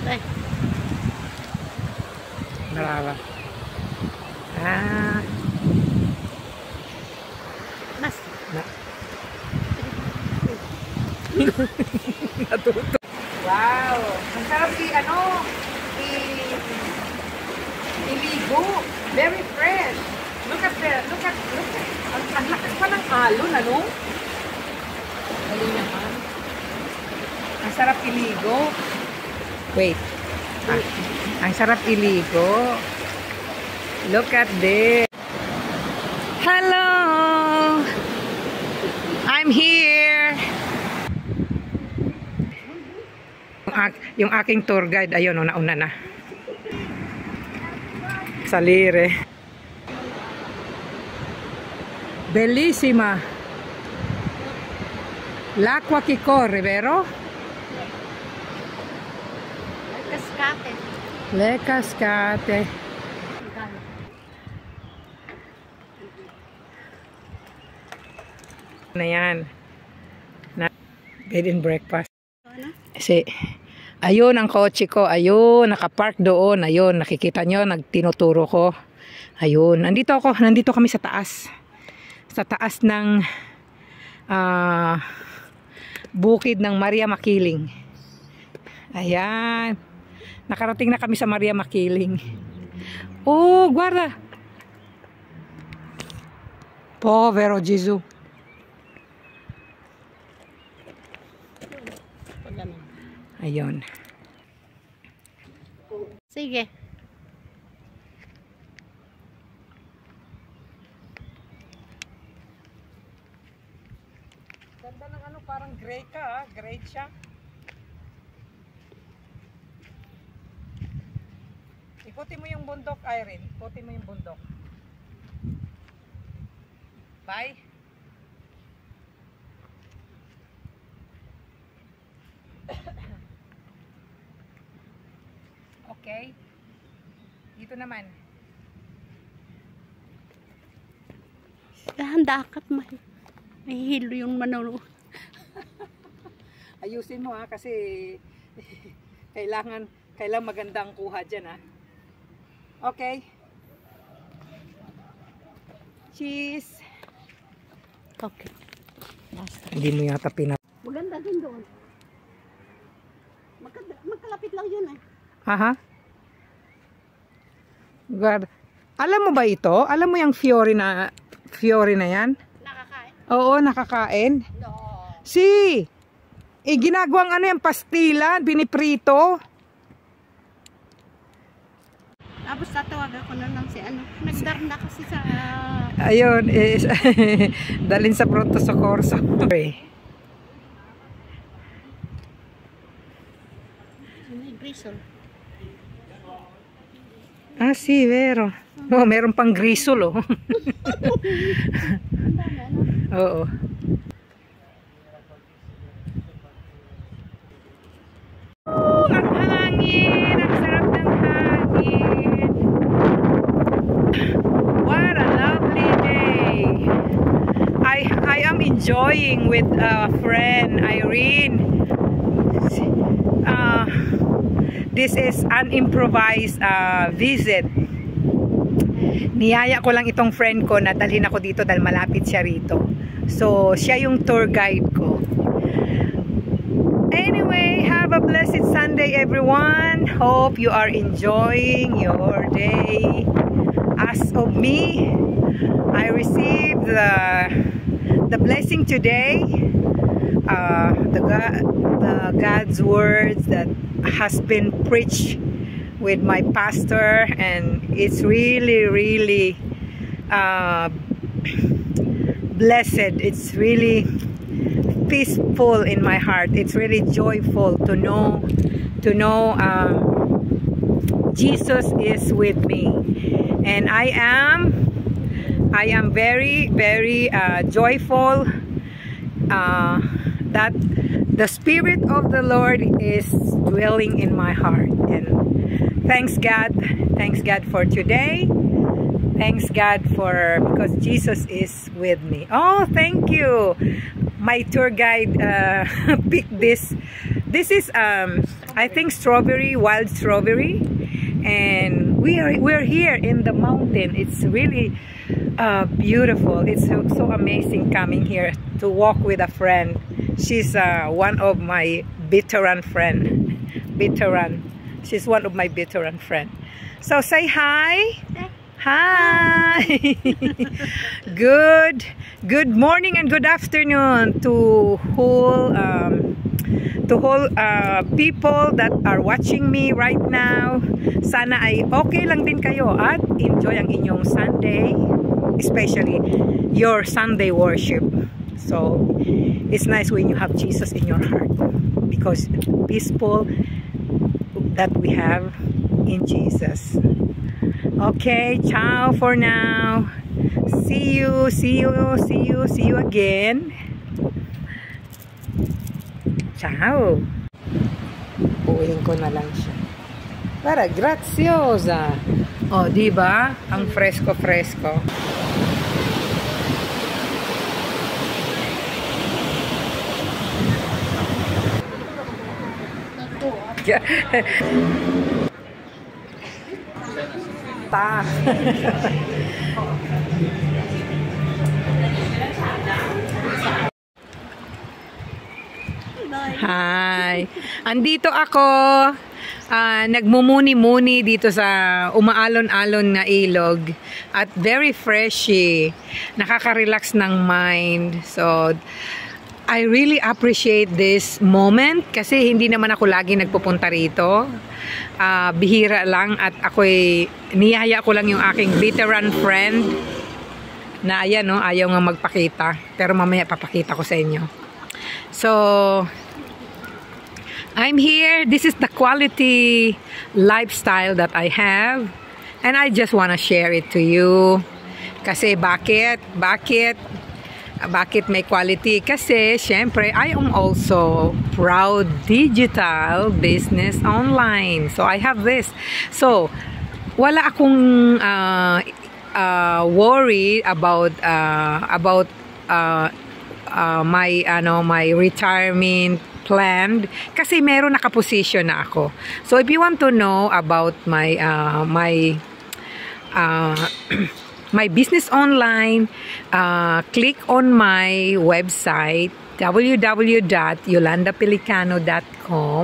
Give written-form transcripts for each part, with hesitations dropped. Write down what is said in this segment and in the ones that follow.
Ay. Narawa. Ah. Mas. Natuto. Wow. Ang sarap iligo. Very fresh. Look at. Ang lakas pa ng alon, ano? Dali naman. Ang sarap iligo. Wait. Ang sarap iligo. Look at this. Hello! I'm here. Yung aking tour guide, ayun, nauna na. Salire. Bellissima. L'acqua che corre, vero? Le cascate. Le cascate. Na yan. Bed and breakfast. Kasi, ayun ang kotse ko. Ayun, nakapark doon. Ayun, nakikita nyo, tinuturo ko. Ayun, nandito kami sa taas. Sa taas ng bukid ng Maria Makiling. Ayan. Nakarating na kami sa Maria Makiling. Oh, guarda. Povero Gesù. Ayun. Sige. Ganda ng ano, parang gray ka, gray siya. Ikutin mo yung bundok, Irene. Ikutin mo yung bundok. Bye. Okay. Dito naman. Dahan-dakat mahihilo yung manonood. Ayusin mo kasi kailangan maganda ang kuha dyan Okay. Cheese. Okay. Hindi mo yata pinap. Maganda din doon. Magkalapit lang yun Aha. God. Alam mo ba ito? Alam mo yung Fiore na yan? Nakakain? Oo, nakakain. No. Ginagawang yung pastilan, piniprito. Tapos tatawagan ko na lang si nagdarna kasi sa ayun, dalhin sa Pronto Soccorso. may grisol. Vero. Oh, meron pang grisol, Oo. Ang hangin! Ang sarap ng hangin! What a lovely day! I am enjoying with a friend, Irene. This is an improvised visit. Niyaya ko lang itong friend ko na dalhin ako dito dahil malapit siya rito. So, siya yung tour guide ko. Anyway, have a blessed Sunday everyone. Hope you are enjoying your day. As of me, I received the blessing today. The God's words that has been preached with my pastor, and it's really blessed. It's really peaceful in my heart. It's really joyful to know Jesus is with me, and I am very joyful that the Spirit of the Lord is dwelling in my heart. And thanks God for today. Thanks God because Jesus is with me. Oh, thank you. My tour guide picked this. This is I think strawberry, wild strawberry. And we're here in the mountain. It's really beautiful. It's so amazing coming here to walk with a friend. She's one of my veteran friend. She's one of my veteran friend. So say hi. Hi. Good morning and good afternoon to whole people that are watching me right now. Sana ay okay lang din kayo at enjoy ang inyong Sunday, especially your Sunday worship. So it's nice when you have Jesus in your heart, because peaceful that we have in Jesus. Okay, ciao for now. See you again. Ciao. Uwiin ko na lang siya. Para graziosa. Oh, di ba? Ang fresco-fresco. Ta. Hi. Andito ako. Nagmumuni-muni dito sa umaalon-alon na ilog. At very freshy. Nakaka-relax ng mind. So, I really appreciate this moment kasi hindi naman ako lagi nagpupunta rito. Bihira lang at ako'y niyaya ko lang yung aking veteran friend na ayan, no, ayaw nga magpakita. Pero mamaya papakita ko sa inyo. So, I'm here. This is the quality lifestyle that I have. And I just want to share it to you. Kasi bakit may quality? Kasi syempre I am also proud digital business online. So I have this. So wala akong worry about my retirement plan kasi meron nakaposition na ako. So if you want to know about my my business online, click on my website www.yolandapelicano.com,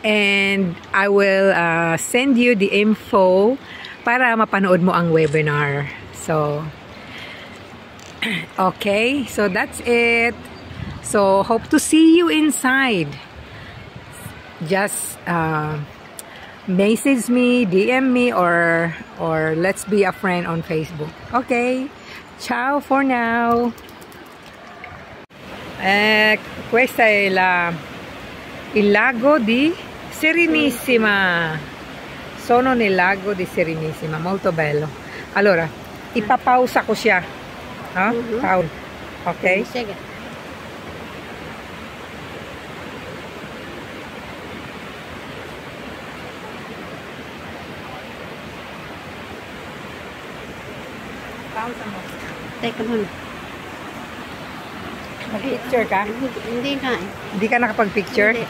and I will send you the info para mapanood mo ang webinar. So okay, so that's it. So hope to see you inside. Just message me, DM me, or let's be a friend on Facebook. Okay, ciao for now. Questa è il lago di Serenissima. Sono nel lago di Serenissima, molto bello. Allora, ipapausa ko siya. Huh? Paul. Okay? Sige. Teka muna. Mag-picture ka? Hindi na. Hindi ka nakapag-picture? Hindi.